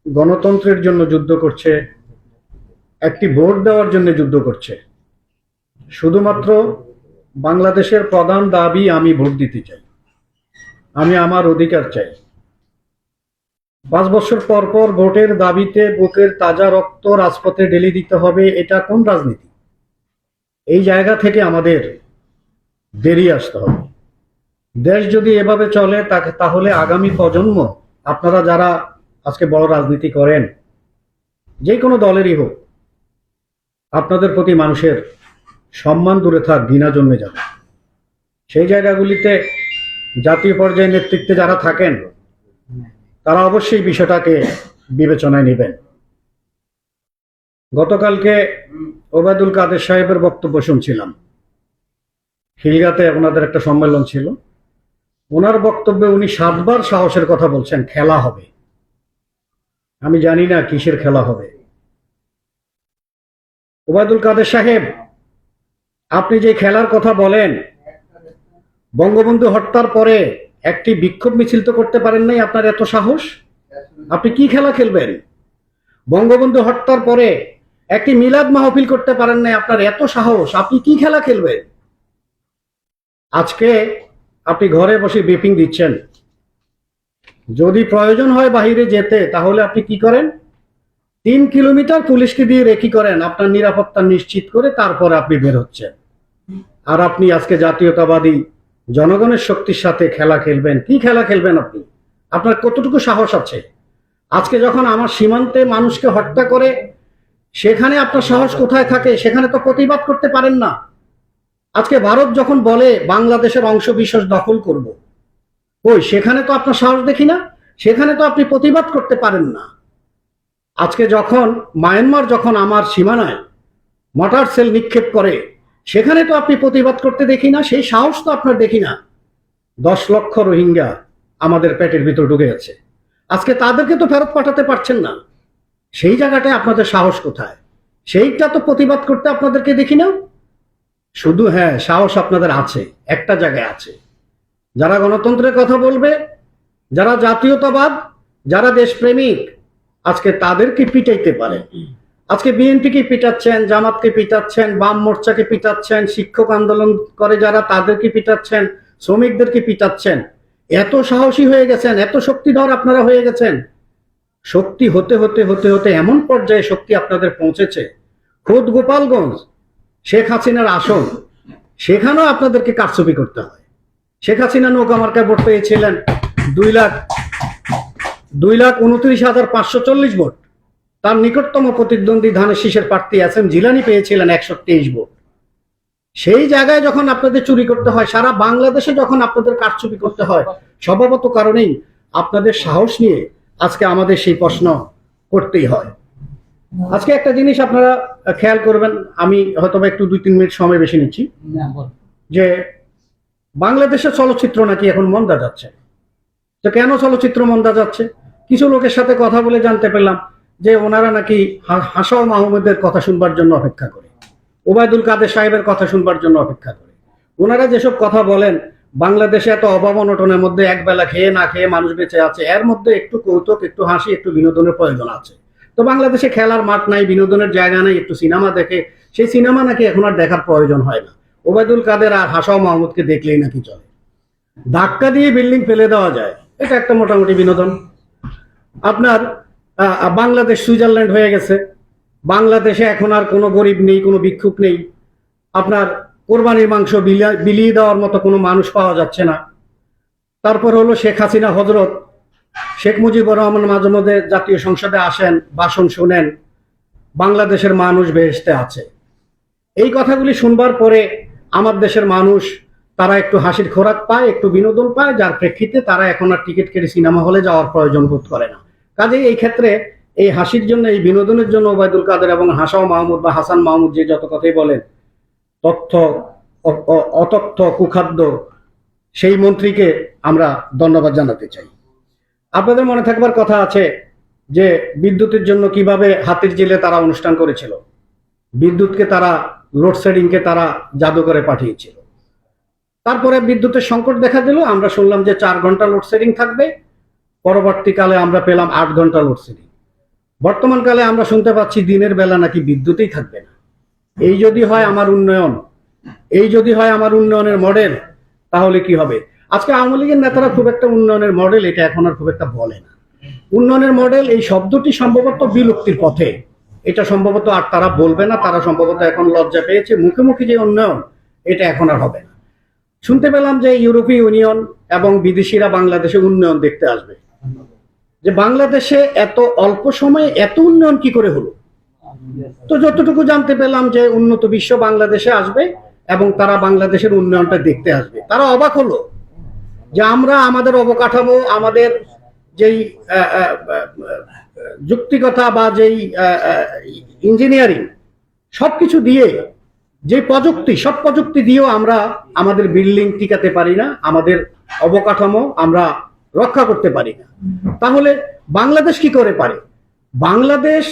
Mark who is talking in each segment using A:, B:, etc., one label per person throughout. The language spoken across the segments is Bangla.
A: গণতন্ত্রের জন্য যুদ্ধ করছে, একটি ভোট দেওয়ার জন্য যুদ্ধ করছে। শুধুমাত্র বাংলাদেশের প্রধান দাবি আমি ভোট দিতে চাই, আমি আমার অধিকার চাই। 5 বছর পর পর ভোটের দাবিতে বুকের তাজা রক্ত রাজপথে ঢেলে দিতে হবে, এটা কোন রাজনীতি? এই জায়গা থেকে আমাদের বেরিয়ে আসতে হবে। দেশ যদি এভাবে চলে তাহলে আগামী প্রজন্ম, আপনারা যারা আজকে বড় রাজনীতি করেন, যে কোনো দলেরই হোক, আপনাদের প্রতি মানুষের সম্মান দূরে থাক, ঘৃণা জন্মে যাবে। সেই জায়গাগুলিতে জাতীয় পর্যায়ে নেতৃত্বে যারা থাকেন তারা অবশ্যই বিষয়টাকে বিবেচনায় নেবেন। গতকালকে ওবায়দুল কাদের সাহেবের বক্তব্য শুনছিলাম, খিলগাতে ওনাদের একটা সম্মেলন ছিল। ওনার বক্তব্যে উনি 7বার সাহসের কথা বলছেন, খেলা হবে। আমি জানি না কিসের খেলা হবে। ওবায়দুল কাদের সাহেব, আপনি যে খেলার কথা বলেন, বঙ্গবন্ধু হত্যার পরে একটি বিক্ষোভ মিছিল তো করতে পারেন নাই, আপনার এত সাহস? আপনি কি খেলা খেলবেন? বঙ্গবন্ধু হত্যার পরে একটি মিলাদ মাহফিল করতে পারেন নাই, আপনার এত সাহস, আপনি কি খেলা খেলবেন? আজকে আপনি ঘরে বসে ব্রিফিং দিচ্ছেন, যদি প্রয়োজন হয় বাহিরে যেতে, তাহলে আপনি কি করেন? 3 কিলোমিটার পুলিশকে দিয়ে রেখি করেন আপনার নিরাপত্তা নিশ্চিত করে, তারপরে আপনি বের হচ্ছেন। আর আপনি আজকে জাতীয়তাবাদী জনগণের শক্তির সাথে খেলা খেলবেন। কি খেলা খেলবেন আপনি? আপনার কতটুকু সাহস আছে? আজকে যখন আমার সীমান্তে মানুষকে হত্যা করে, সেখানে আপনার সাহস কোথায় থাকে? সেখানে তো প্রতিবাদ করতে পারেন না। আজকে ভারত যখন বলে বাংলাদেশের অংশ বিশেষ দখল করব, ওই সেখানে তো আপনার সাহস দেখি না, সেখানে তো আপনি প্রতিবাদ করতে পারেন না। আজকে যখন মায়ানমার যখন আমার সীমানায় মর্টার সেল নিক্ষেপ করে, সেখানে তো আপনি প্রতিবাদ করতে দেখি না, সেই সাহস তো আপনার দেখি না। 10 লক্ষ রোহিঙ্গা আমাদের পেটের ভিতর ঢুকে গেছে, আজকে তাদেরকে তো ফেরত পাঠাতে পারছেন না। সেই জায়গাটায় আপনাদের সাহস কোথায়? সেইটা তো প্রতিবাদ করতে আপনাদেরকে দেখি না। শুধু হ্যাঁ, সাহস আপনাদের আছে, একটা জায়গায় আছে। যারা গণতন্ত্রের কথা বলবে, যারা জাতীয়তাবাদ, যারা দেশপ্রেমিক, আজকে তাদেরকে পিটাইতে পারে। আজকে বিএনপিকে পিটাচ্ছেন, জামাতকে পিটাচ্ছেন, বাম মোর্চাকে পিটাচ্ছেন, শিক্ষক আন্দোলন করে যারা তাদেরকে পিটাচ্ছেন, শ্রমিকদেরকে পিটাচ্ছেন। এত সাহসী হয়ে গেছেন, এত শক্তিধর আপনারা হয়ে গেছেন। শক্তি হতে হতে হতে হতে এমন পর্যায়ে শক্তি আপনাদের পৌঁছেছে, খোদ গোপালগঞ্জ শেখ হাসিনার আসন, সেখানেও আপনাদেরকে কারচুপি করতে হয়। শেখ হাসিনা নৌকা মার্কায় ভোট পেয়েছিলেন 2,29,540 ভোট। তার নিকটতম প্রতিদ্বন্দ্বী ধানের শীষের প্রার্থী এস এম জিলানি পেয়েছিলেন 123 ভোট। সেই জায়গায় যখন আপনাদের চুরি করতে হয়, সারা বাংলাদেশে যখন আপনাদের কারচুপি করতে হয়, স্বভাবত কারণেই আপনাদের সাহস নিয়ে আজকে আমাদের সেই প্রশ্ন করতেই হয়। আজকে একটা জিনিস আপনারা খেয়াল করবেন, আমি হয়তো একটু 2-3 মিনিট সময় বেশি নিচ্ছি, যে বাংলাদেশের চলচ্চিত্র নাকি এখন মন্দা যাচ্ছে। তো কেন চলচ্চিত্র মন্দা যাচ্ছে? কিছু লোকের সাথে কথা বলে জানতে পেলাম যে ওনারা নাকি হাসাও মাহমুদের কথা শুনবার জন্য অপেক্ষা করে, ওবায়দুল কাদের সাহেবের কথা শুনবার জন্য অপেক্ষা করে। ওনারা যেসব কথা বলেন, বাংলাদেশে এত অভাব অনটনের মধ্যে একবেলা খেয়ে না খেয়ে মানুষ বেঁচে আছে, এর মধ্যে একটু কৌতুক, একটু হাসি, একটু বিনোদনের প্রয়োজন আছে। তো বাংলাদেশে খেলার মাঠ নাই, বিনোদনের জায়গা নাই, একটু সিনেমা দেখে, সেই সিনেমা নাকি এখন আর দেখার প্রয়োজন হয় না। ওবায়দুল কাদের আর হাসাও মাহমুদকে দেখলেই নাকি চলে, ধাক্কা দিয়ে বিল্ডিং ফেলে দেওয়া যায়, এটা একটা মোটামুটি বিনোদন। আপনার বাংলাদেশ সুইজারল্যান্ড হয়ে গেছে, বাংলাদেশে এখন আর কোনো গরিব নেই, কোনো ভিক্ষুক নেই। আপনার কোরবানির মাংস বিলিয়ে দেওয়ার মতো কোনো মানুষ পাওয়া যাচ্ছে না। তারপর হলো শেখ হাসিনা হজরত, শেখ মুজিবুর রহমান মাঝে মধ্যে জাতীয় সংসদে আসেন, ভাষণ শোনেন, বাংলাদেশের মানুষ বেহেশতে আছে। এই কথাগুলি শুনবার পরে আমার দেশের মানুষ, তারা একটু হাসির খোরাক পায়, একটু বিনোদন পায়, যার প্রেক্ষিতে তারা এখন আর টিকিট কেটে সিনেমা হলে যাওয়ার প্রয়োজন বোধ করে না। কাজেই এই ক্ষেত্রে এই হাসির জন্য, এই বিনোদনের জন্য ওবায়দুল কাদের এবং হাসাও মাহমুদ বা হাসান মাহমুদ যে যত কথাই বলেন, তথ্য অতথ্য কুখাদ্য, সেই মন্ত্রীকে আমরা ধন্যবাদ জানাতে চাই। আপনাদের মনে থাকবার কথা আছে যে বিদ্যুতের জন্য কিভাবে হাতির জেলে তারা অনুষ্ঠান করেছিল, বিদ্যুৎকে তারা লোডশেডিংকে তারা জাদু করে পাঠিয়েছিল। তারপরে বিদ্যুতের সংকট দেখা দিল, আমরা শুনলাম যে 4 ঘন্টা লোডশেডিং থাকবে, পরবর্তীকালে আমরা পেলাম 8 ঘন্টা লোডশেডিং। বর্তমানকালে আমরা শুনতে পাচ্ছি দিনের বেলা নাকি বিদ্যুৎই থাকবে না। এই যদি হয় আমার উন্নয়ন, এই যদি হয় আমার উন্নয়নের মডেল, তাহলে কি হবে? আজকে আওয়ামী লীগের নেতারা খুব একটা উন্নয়নের মডেল এটা এখন আর খুব একটা বলে না। উন্নয়নের মডেল এই শব্দটি সম্ভবত বিলুপ্তির পথে, এটা সম্ভবত আর তারা বলবে না। তারা সম্ভবত এখন লজ্জা পেয়েছে, মুখে মুখে যে উন্নয়ন এটা এখন আর হবে না। শুনতে পেলাম যে ইউরোপীয় ইউনিয়ন এবং বিদেশিরা বাংলাদেশে উন্নয়ন দেখতে আসবে। যে বাংলাদেশে এত অল্প সময়ে এত উন্নয়ন কি করে হলো? তো যতটুকু জানতে পেলাম যে উন্নত বিশ্ব বাংলাদেশে আসবে এবং তারা বাংলাদেশের উন্নয়নটা দেখতে আসবে। তারা অবাক হলো যে আমরা আমাদের অবকাঠামো, আমাদের যেই যুক্তিকতা বা যেই ইঞ্জিনিয়ারিং সবকিছু দিয়ে, যে প্রযুক্তি, সব প্রযুক্তি দিয়েও আমরা আমাদের বিল্ডিং টিকাতে পারি না, আমাদের অবকাঠামো আমরা রক্ষা করতে পারি না। তাহলে বাংলাদেশ কি করে পারে? বাংলাদেশ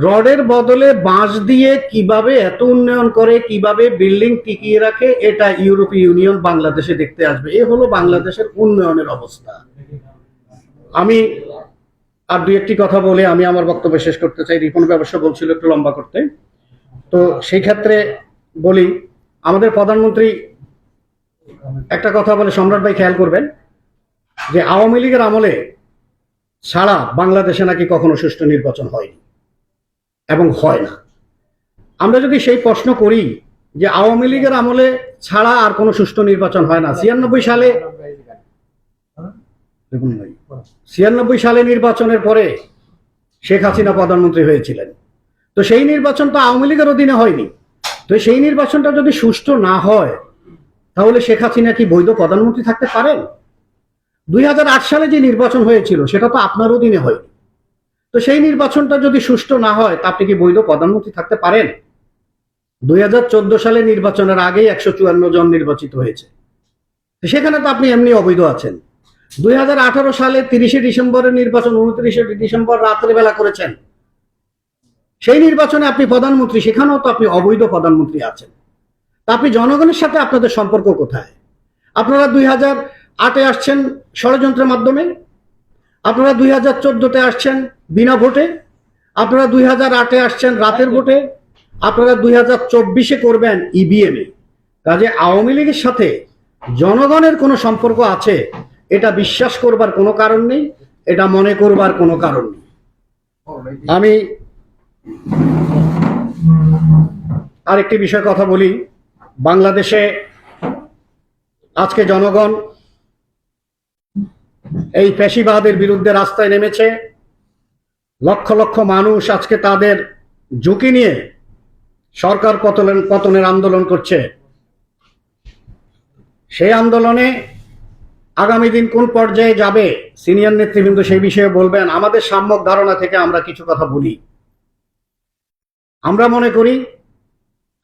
A: রডের বদলে বাঁশ দিয়ে কিভাবে এত উন্নয়ন করে, কিভাবে বিল্ডিং টিকিয়ে রাখে, এটা ইউরোপীয় ইউনিয়ন বাংলাদেশে দেখতে আসবে। এ হলো বাংলাদেশের উন্নয়নের অবস্থা। আমি আর দুই একটি কথা বলে আমি আমার বক্তব্য শেষ করতে চাই। রিপন ব্যবসা বলছিল একটু লম্বা করতে, তো সেই ক্ষেত্রে বলি, আমাদের প্রধানমন্ত্রী একটা কথা বলে, সম্রাট ভাই খেয়াল করবেন, যে আওয়ামী লীগের আমলে ছাড়া বাংলাদেশে নাকি কখনো সুষ্ঠু নির্বাচন হয়নি এবং হয় না। আমরা যদি সেই প্রশ্ন করি যে আওয়ামী লীগের আমলে ছাড়া আর কোনো সুষ্ঠু নির্বাচন হয় না, 96 সালে নির্বাচনের পরে শেখ হাসিনা প্রধানমন্ত্রী হয়েছিলেন। তো সেই নির্বাচন তো আওয়ামী লীগের অধীনে হয়নি। তো সেই নির্বাচনটা যদি সুষ্ঠু না হয়, তাহলে শেখ হাসিনা কি বৈধ প্রধানমন্ত্রী থাকতে পারেন? 2008 সালে যে নির্বাচন হয়েছিল সেটা তো আপনার অধীনে হয়নি। তো সেই নির্বাচনটা যদি সুষ্ঠু না হয়, তা আপনি কি বৈধ প্রধানমন্ত্রী থাকতে পারেন? 2014 সালে নির্বাচনের আগেই 154 জন নির্বাচিত হয়েছে, সেখানে তো আপনি এমনি অবৈধ আছেন। 2018 সালে 30 ডিসেম্বরের নির্বাচন 29 ডিসেম্বর রাত্রিবেলা করেছেন, সেই নির্বাচনে আপনি প্রধানমন্ত্রী, সেখানেও তো আপনি অবৈধ প্রধানমন্ত্রী আছেন। তা আপনি জনগণের সাথে আপনাদের সম্পর্ক কোথায়? আপনারা 2008-এ আসছেন ষড়যন্ত্রের মাধ্যমে, আপনারা 2014-তে আসছেন বিনা ভোটে, আপনারা 2008-এ আসছেন রাতের ভোটে, আপনারা 2024-এ করবেন ইভিএমে। কাজে আওয়ামী লীগের সাথে জনগণের কোনো সম্পর্ক আছে এটা বিশ্বাস করবার কোনো কারণ নেই, এটা মনে করবার কোনো কারণ নেই। আমি আরেকটি বিষয় কথা বলি। বাংলাদেশে আজকে জনগণ এই ফ্যাসিবাদের বিরুদ্ধে রাস্তায় নেমেছে। লক্ষ লক্ষ মানুষ আজকে তাদের ঝুঁকি নিয়ে সরকার পতনের আন্দোলন করছে। সেই আন্দোলনে আগামী দিন কোন পর্যায়ে যাবে সিনিয়র নেতৃবৃন্দ সেই বিষয়ে বলবেন। আমাদের সাম্যক ধারণা থেকে আমরা কিছু কথা বলি। আমরা মনে করি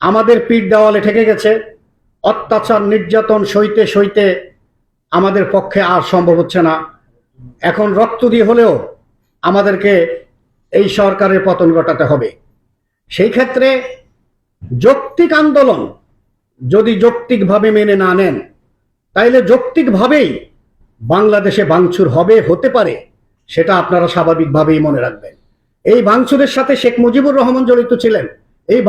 A: আমাদের পিঠ দেওয়ালে ঠেকে গেছে, অত্যাচার নির্যাতন সইতে সইতে আমাদের পক্ষে আর সম্ভব হচ্ছে না। এখন রক্ত দিয়ে হলেও আমাদেরকে এই সরকারের পতন ঘটাতে হবে। সেই ক্ষেত্রে যৌক্তিক আন্দোলন যদি যৌক্তিকভাবে মেনে না নেন, তাইলে যৌক্তিকভাবেই বাংলাদেশে ভাঙচুর হতে পারে, সেটা আপনারা স্বাভাবিকভাবেই মনে রাখবেন। এই ভাঙচুরের সাথে শেখ মুজিবুর রহমান জড়িত ছিলেন। এই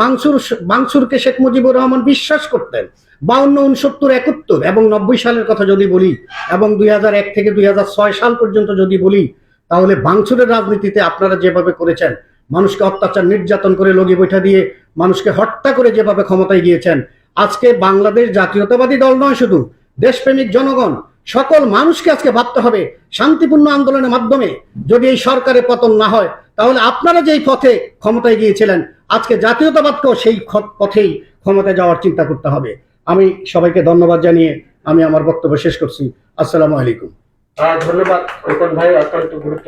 A: ভাঙচুরকে শেখ মুজিবুর রহমান বিশ্বাস করতেন। 52, 69, 71 এবং 90 সালের কথা যদি বলি, এবং 2001 থেকে 2006 সাল পর্যন্ত যদি বলি, তাহলে ভাঙচুরের রাজনীতিতে আপনারা যেভাবে করেছেন, মানুষকে অত্যাচার নির্যাতন করে লগি বৈঠা দিয়ে মানুষকে হত্যা করে যেভাবে ক্ষমতায় গিয়েছেন, আজকে বাংলাদেশ জাতীয়তাবাদী দল নয়, শুধু দেশপ্রেমিক জনগণ সকল মানুষকে আজকে ভাবতে হবে, শান্তিপূর্ণ আন্দোলনের মাধ্যমে যদি এই সরকারের পতন না হয়, তাহলে আপনারা যেই পথে ক্ষমতায় গিয়েছিলেন, আজকে জাতীয়তাবাদকেও সেই পথেই ক্ষমতায় যাওয়ার চিন্তা করতে হবে। আমি সবাইকে ধন্যবাদ জানিয়ে আমি আমার বক্তব্য শেষ করছি। আসসালামু আলাইকুম।
B: ধন্যবাদ রিপন ভাই, অত্যন্ত গুরুত্ব